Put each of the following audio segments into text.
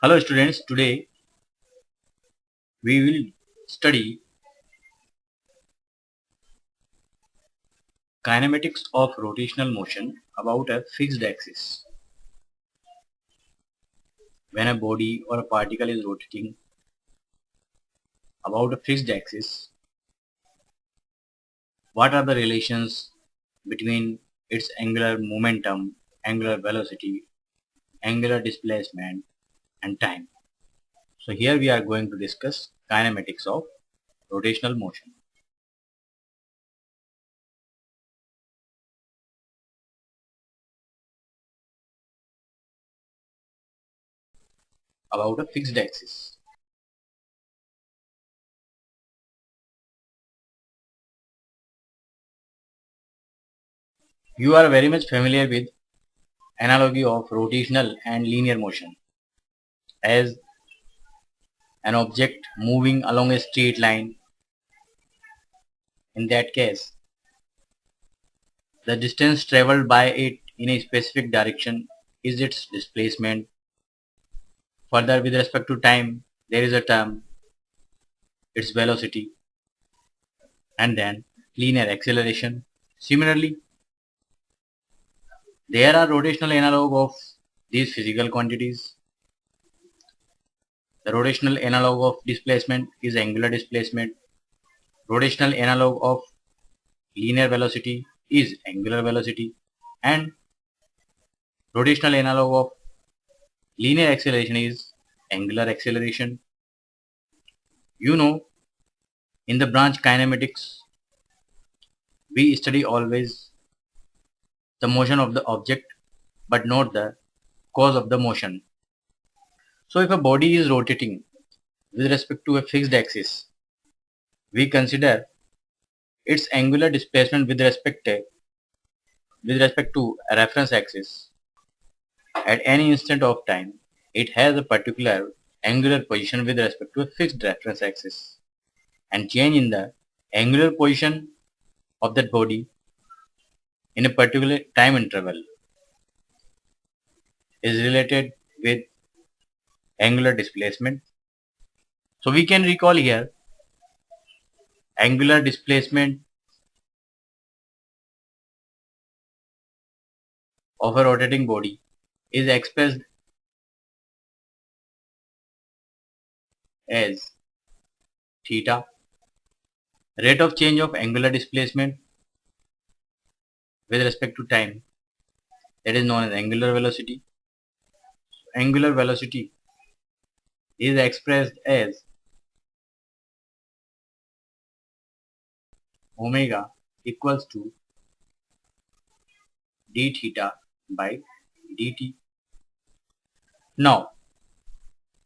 Hello students, today we will study kinematics of rotational motion about a fixed axis. When a body or a particle is rotating about a fixed axis, what are the relations between its angular momentum, angular velocity, angular displacement and time? So here we are going to discuss kinematics of rotational motion about a fixed axis. You are very much familiar with analogy of rotational and linear motion as an object moving along a straight line. In that case, the distance traveled by it in a specific direction is its displacement. Further, with respect to time, there is a term, its velocity, and then linear acceleration. Similarly, there are rotational analog of these physical quantities. The rotational analog of displacement is angular displacement. Rotational analog of linear velocity is angular velocity, and rotational analog of linear acceleration is angular acceleration. You know, in the branch kinematics, we study always the motion of the object but not the cause of the motion. So if a body is rotating with respect to a fixed axis, we consider its angular displacement with respect to a reference axis. At any instant of time, it has a particular angular position with respect to a fixed reference axis, and change in the angular position of that body in a particular time interval is related with angular displacement. So we can recall here angular displacement of a rotating body is expressed as theta. Rate of change of angular displacement with respect to time, that is known as angular velocity. Angular velocity is expressed as omega equals to d theta by dt. Now,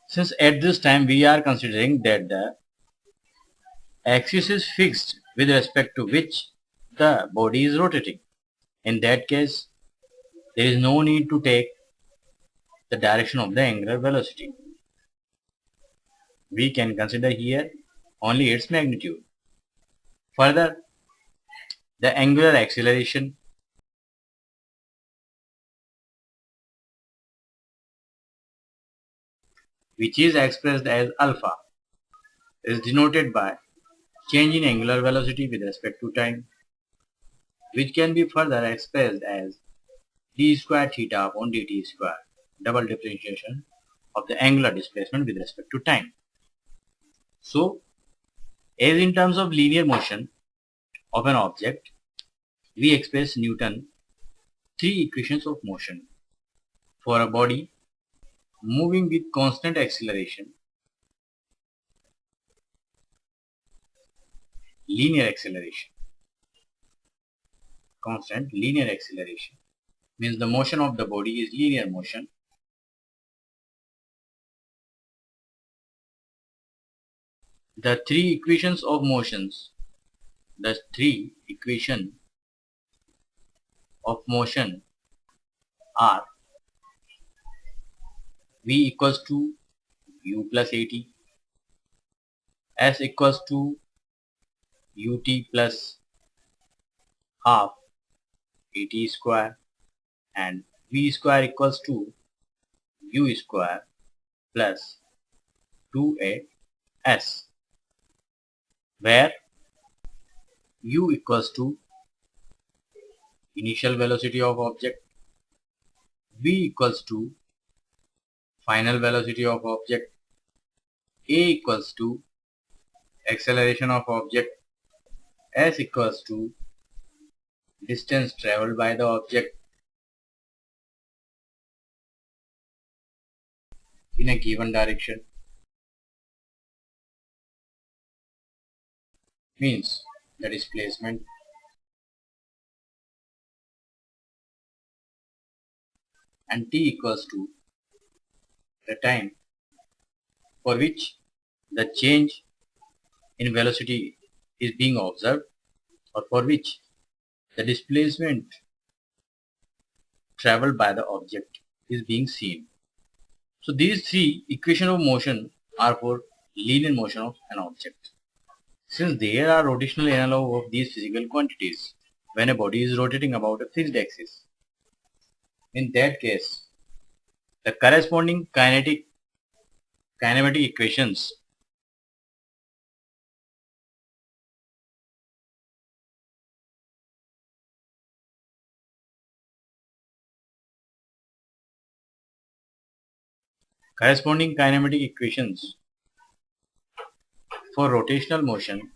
since at this time we are considering that the axis is fixed with respect to which the body is rotating, in that case there is no need to take the direction of the angular velocity. We can consider here only its magnitude. Further, the angular acceleration which is expressed as alpha is denoted by change in angular velocity with respect to time, which can be further expressed as d square theta upon dt square, double differentiation of the angular displacement with respect to time. So, as in terms of linear motion of an object, we express Newton's three equations of motion for a body moving with constant acceleration. Linear acceleration, constant linear acceleration means the motion of the body is linear motion. The three equations of motions, the three equations of motion are v equals to u plus at, s equals to ut plus half at square, and v square equals to u square plus 2as, where u equals to initial velocity of object, v equals to final velocity of object, a equals to acceleration of object, s equals to distance traveled by the object in a given direction, means the displacement, and t equals to the time for which the change in velocity is being observed, or for which the displacement traveled by the object is being seen. So these three equations of motion are for linear motion of an object. Since there are rotational analog of these physical quantities when a body is rotating about a fixed axis, in that case the corresponding kinematic equations for rotational motion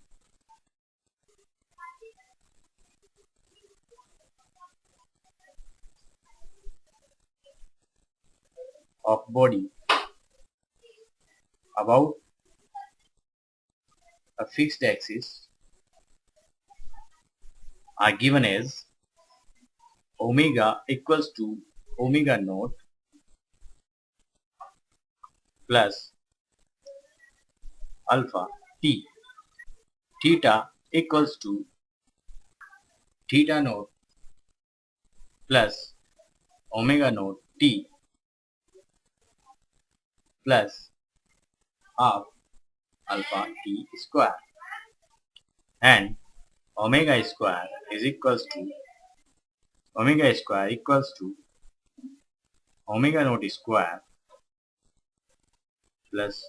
of body about a fixed axis are given as omega equals to omega naught plus alpha t, theta equals to theta naught plus omega naught t plus half alpha t square, and omega square equals to omega naught square plus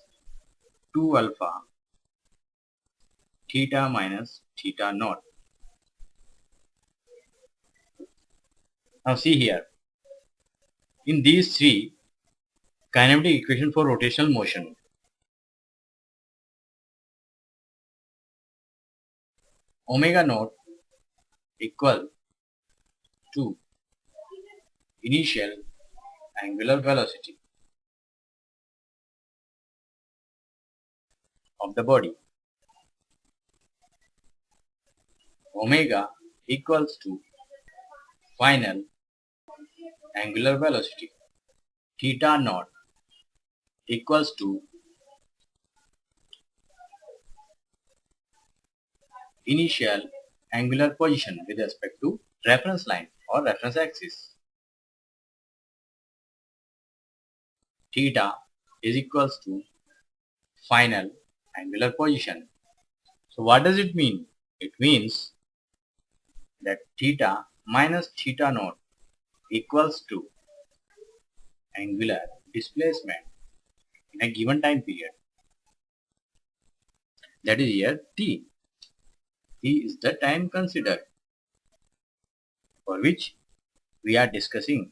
2 alpha theta minus theta naught. Now see here, in these three kinematic equations for rotational motion, omega naught equal to initial angular velocity of the body, omega equals to final angular velocity, theta naught equals to initial angular position with respect to reference line or reference axis. Theta is equals to final angular position. So what does it mean? It means that theta minus theta naught equals to angular displacement in a given time period. That is here t. T is the time considered for which we are discussing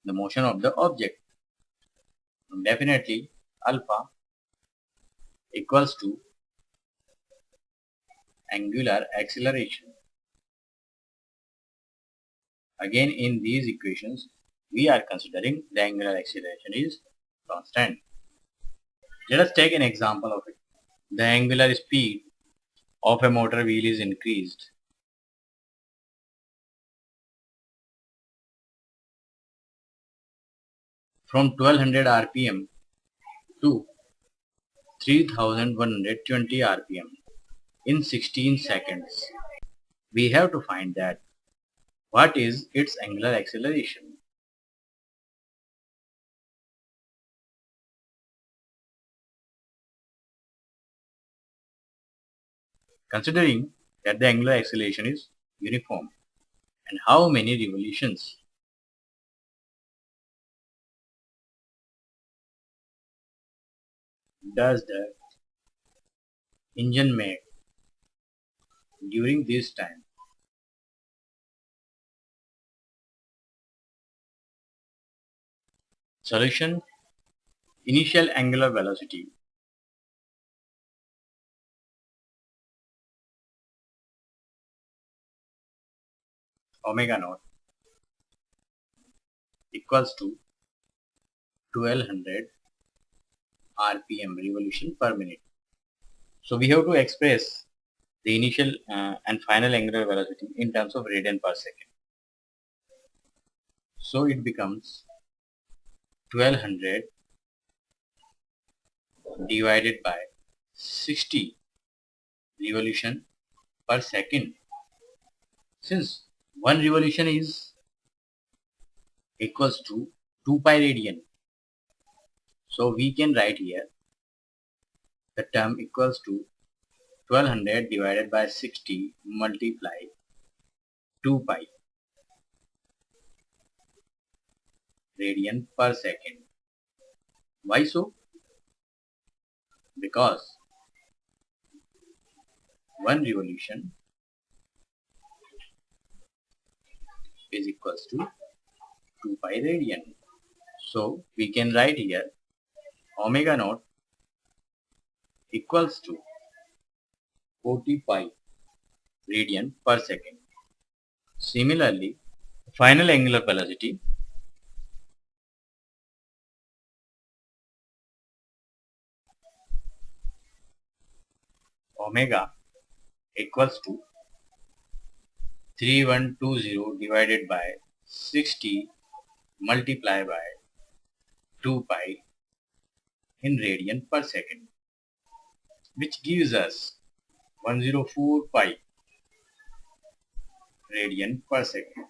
the motion of the object. And definitely alpha equals to angular acceleration. Again, in these equations we are considering the angular acceleration is constant. Let us take an example of it. The angular speed of a motor wheel is increased from 1200 rpm to 3120 rpm in 16 seconds. We have to find that what is its angular acceleration. Considering that the angular acceleration is uniform, and how many revolutions does the engine make during this time? Solution: initial angular velocity omega naught equals to 1200 rpm revolution per minute. So we have to express the initial and final angular velocity in terms of radian per second. So it becomes 1200 divided by 60 revolution per second. Since one revolution is equals to 2 pi radian, so we can write here the term equals to 1200 divided by 60 multiply 2 pi radian per second. Why so? Because one revolution is equals to 2 pi radian. So we can write here omega naught equals to 40 pi radian per second. Similarly, final angular velocity omega equals to 3120 divided by 60 multiplied by 2 pi in radian per second, which gives us 104 pi radian per second.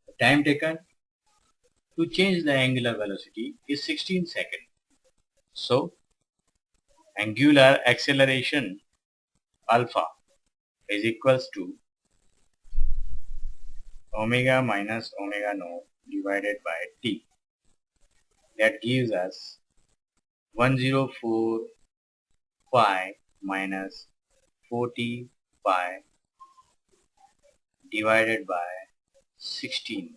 The time taken to change the angular velocity is 16 seconds. So, angular acceleration alpha is equals to omega minus omega naught divided by t. That gives us 104 pi minus 40 pi divided by 16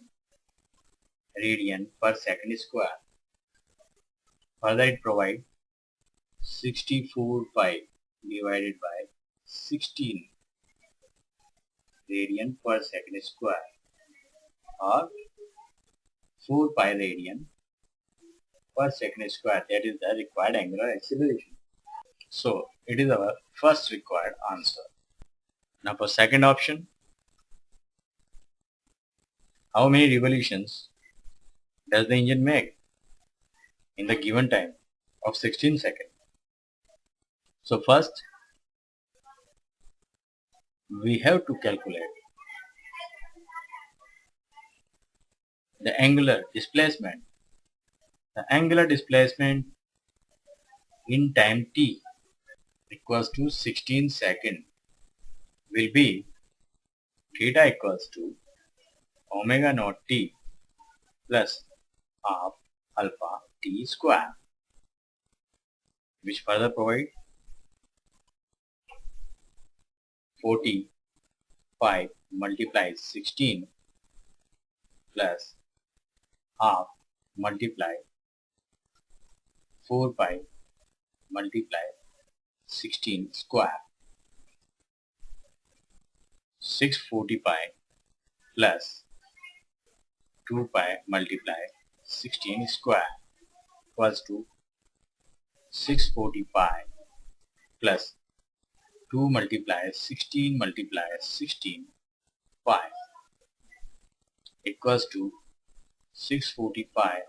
radian per second square. Further, it provides 64 pi divided by 16 radian per second square, or 4 pi radian per second square. That is the required angular acceleration. So it is our first required answer. Now for second option, how many revolutions does the engine make in the given time of 16 seconds? So first we have to calculate the angular displacement. The angular displacement in time t equals to 16 seconds will be theta equals to omega naught t plus half alpha t square, which further provide 40 pi multiplies 16 plus half multiply 4 pi multiply 16 square, 640 pi plus 2 pi multiply 16 square equals to 640 pi plus 2 multiply 16 multiply 16 pi equals to 640 pi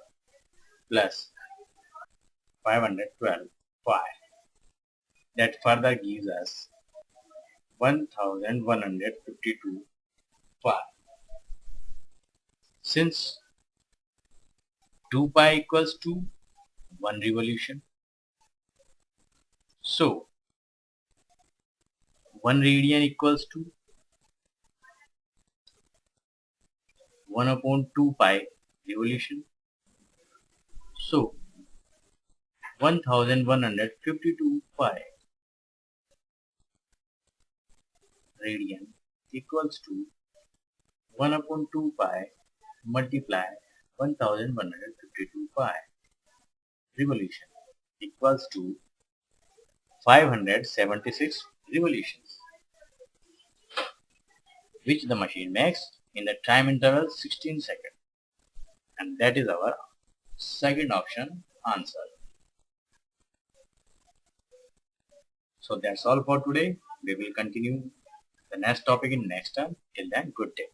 plus 512 pi. That further gives us 1152 pi. Since 2 pi equals to 1 revolution, so 1 radian equals to 1 upon 2 pi revolution. So 1152 pi radian equals to 1 upon 2 pi multiply 1152 pi revolution equals to 576 revolutions, which the machine makes in the time interval 16 seconds. And that is our second option answer. So that's all for today. We will continue the next topic in next time. Till then, good day.